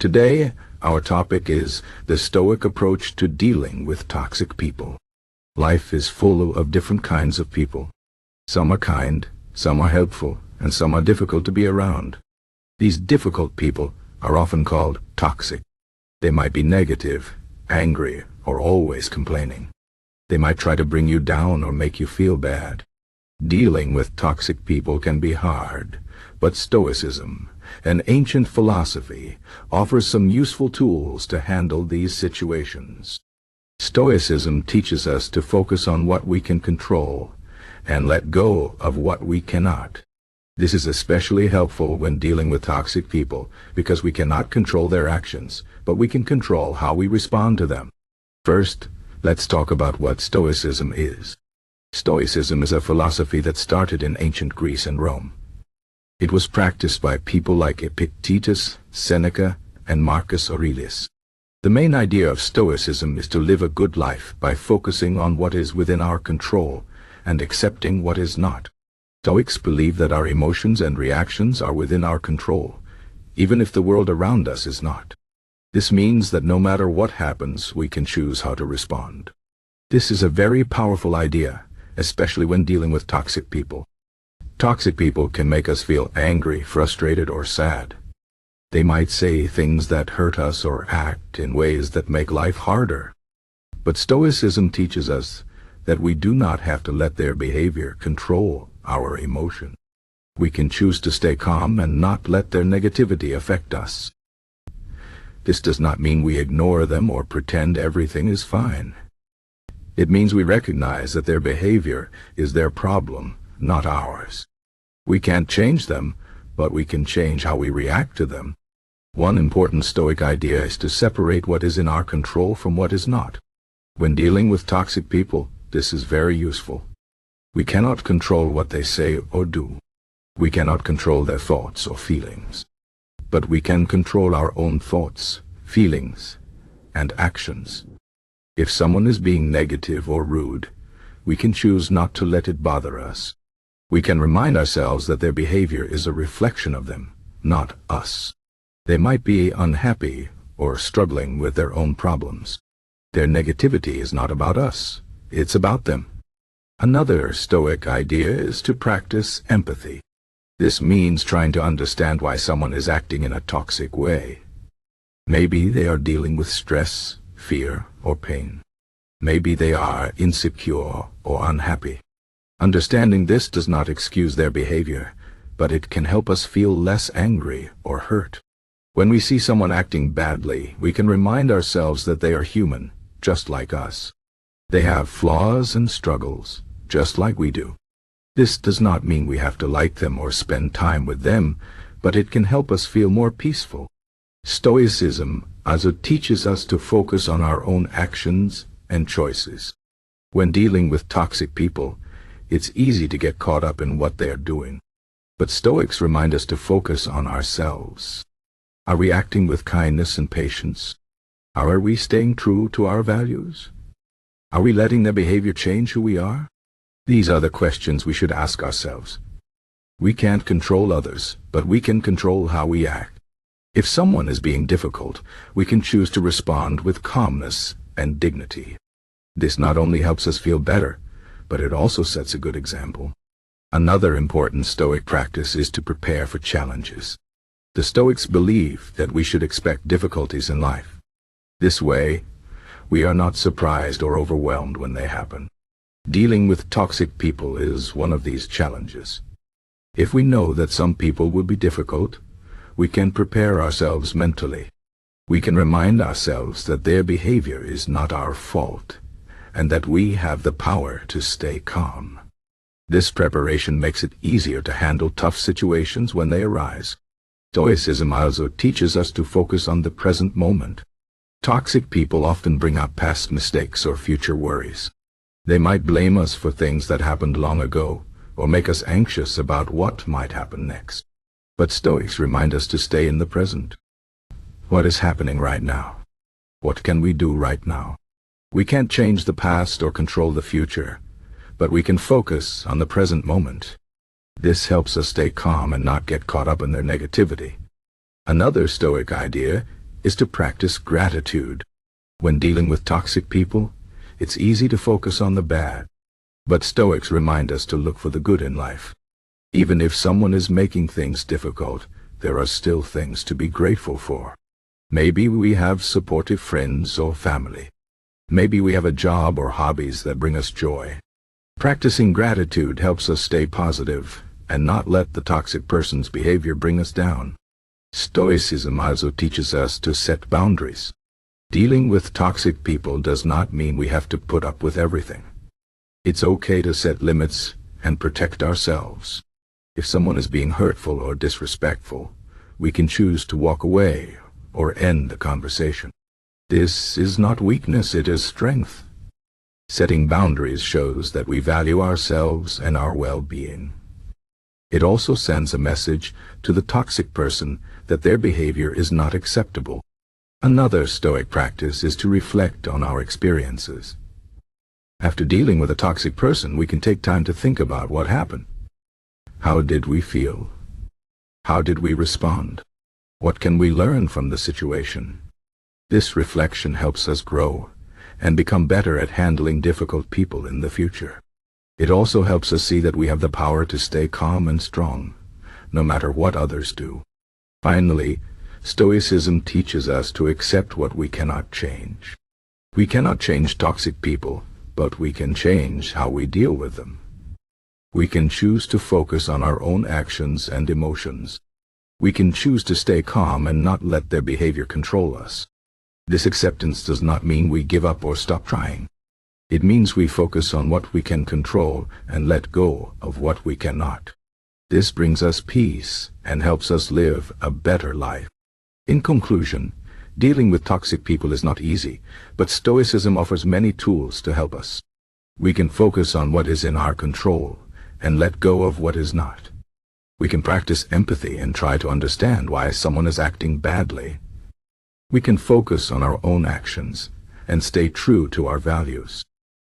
Today, our topic is the Stoic approach to dealing with toxic people. Life is full of different kinds of people. Some are kind, some are helpful, and some are difficult to be around. These difficult people are often called toxic. They might be negative, angry, or always complaining. They might try to bring you down or make you feel bad. Dealing with toxic people can be hard, but Stoicism, an ancient philosophy, offers some useful tools to handle these situations. Stoicism teaches us to focus on what we can control and let go of what we cannot. This is especially helpful when dealing with toxic people because we cannot control their actions, but we can control how we respond to them. First, let's talk about what Stoicism is. Stoicism is a philosophy that started in ancient Greece and Rome. It was practiced by people like Epictetus, Seneca, and Marcus Aurelius. The main idea of Stoicism is to live a good life by focusing on what is within our control and accepting what is not. Stoics believe that our emotions and reactions are within our control, even if the world around us is not. This means that no matter what happens, we can choose how to respond. This is a very powerful idea, especially when dealing with toxic people. Toxic people can make us feel angry, frustrated, or sad. They might say things that hurt us or act in ways that make life harder. But Stoicism teaches us that we do not have to let their behavior control our emotion. We can choose to stay calm and not let their negativity affect us. This does not mean we ignore them or pretend everything is fine. It means we recognize that their behavior is their problem, not ours. We can't change them, but we can change how we react to them. One important Stoic idea is to separate what is in our control from what is not. When dealing with toxic people, this is very useful. We cannot control what they say or do. We cannot control their thoughts or feelings. But we can control our own thoughts, feelings, and actions. If someone is being negative or rude, we can choose not to let it bother us. We can remind ourselves that their behavior is a reflection of them, not us. They might be unhappy or struggling with their own problems. Their negativity is not about us, it's about them. Another Stoic idea is to practice empathy. This means trying to understand why someone is acting in a toxic way. Maybe they are dealing with stress, fear, or pain. Maybe they are insecure or unhappy. Understanding this does not excuse their behavior, but it can help us feel less angry or hurt. When we see someone acting badly, we can remind ourselves that they are human, just like us. They have flaws and struggles, just like we do. This does not mean we have to like them or spend time with them, but it can help us feel more peaceful. Stoicism also teaches us to focus on our own actions and choices. When dealing with toxic people, it's easy to get caught up in what they are doing. But Stoics remind us to focus on ourselves. Are we acting with kindness and patience? Are we staying true to our values? Are we letting their behavior change who we are? These are the questions we should ask ourselves. We can't control others, but we can control how we act. If someone is being difficult, we can choose to respond with calmness and dignity. This not only helps us feel better, but it also sets a good example. Another important Stoic practice is to prepare for challenges. The Stoics believe that we should expect difficulties in life. This way, we are not surprised or overwhelmed when they happen. Dealing with toxic people is one of these challenges. If we know that some people will be difficult, we can prepare ourselves mentally. We can remind ourselves that their behavior is not our fault, and that we have the power to stay calm. This preparation makes it easier to handle tough situations when they arise. Stoicism also teaches us to focus on the present moment. Toxic people often bring up past mistakes or future worries. They might blame us for things that happened long ago, or make us anxious about what might happen next. But Stoics remind us to stay in the present. What is happening right now? What can we do right now? We can't change the past or control the future, but we can focus on the present moment. This helps us stay calm and not get caught up in their negativity. Another Stoic idea is to practice gratitude. When dealing with toxic people, it's easy to focus on the bad. But Stoics remind us to look for the good in life. Even if someone is making things difficult, there are still things to be grateful for. Maybe we have supportive friends or family. Maybe we have a job or hobbies that bring us joy. Practicing gratitude helps us stay positive and not let the toxic person's behavior bring us down. Stoicism also teaches us to set boundaries. Dealing with toxic people does not mean we have to put up with everything. It's okay to set limits and protect ourselves. If someone is being hurtful or disrespectful, we can choose to walk away or end the conversation. This is not weakness, it is strength. Setting boundaries shows that we value ourselves and our well-being. It also sends a message to the toxic person that their behavior is not acceptable. Another Stoic practice is to reflect on our experiences. After dealing with a toxic person, we can take time to think about what happened. How did we feel? How did we respond? What can we learn from the situation? This reflection helps us grow and become better at handling difficult people in the future. It also helps us see that we have the power to stay calm and strong, no matter what others do. Finally, Stoicism teaches us to accept what we cannot change. We cannot change toxic people, but we can change how we deal with them. We can choose to focus on our own actions and emotions. We can choose to stay calm and not let their behavior control us. This acceptance does not mean we give up or stop trying. It means we focus on what we can control and let go of what we cannot. This brings us peace and helps us live a better life. In conclusion, dealing with toxic people is not easy, but Stoicism offers many tools to help us. We can focus on what is in our control and let go of what is not. We can practice empathy and try to understand why someone is acting badly. We can focus on our own actions and stay true to our values.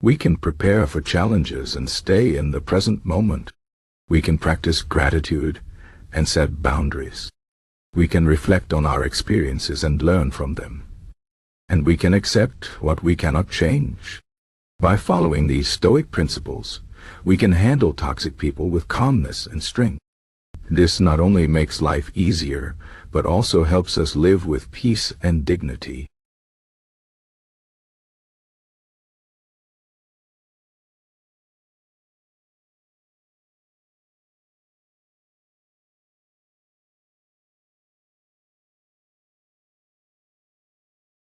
We can prepare for challenges and stay in the present moment. We can practice gratitude and set boundaries. We can reflect on our experiences and learn from them. And we can accept what we cannot change. By following these Stoic principles, we can handle toxic people with calmness and strength. This not only makes life easier, but also helps us live with peace and dignity.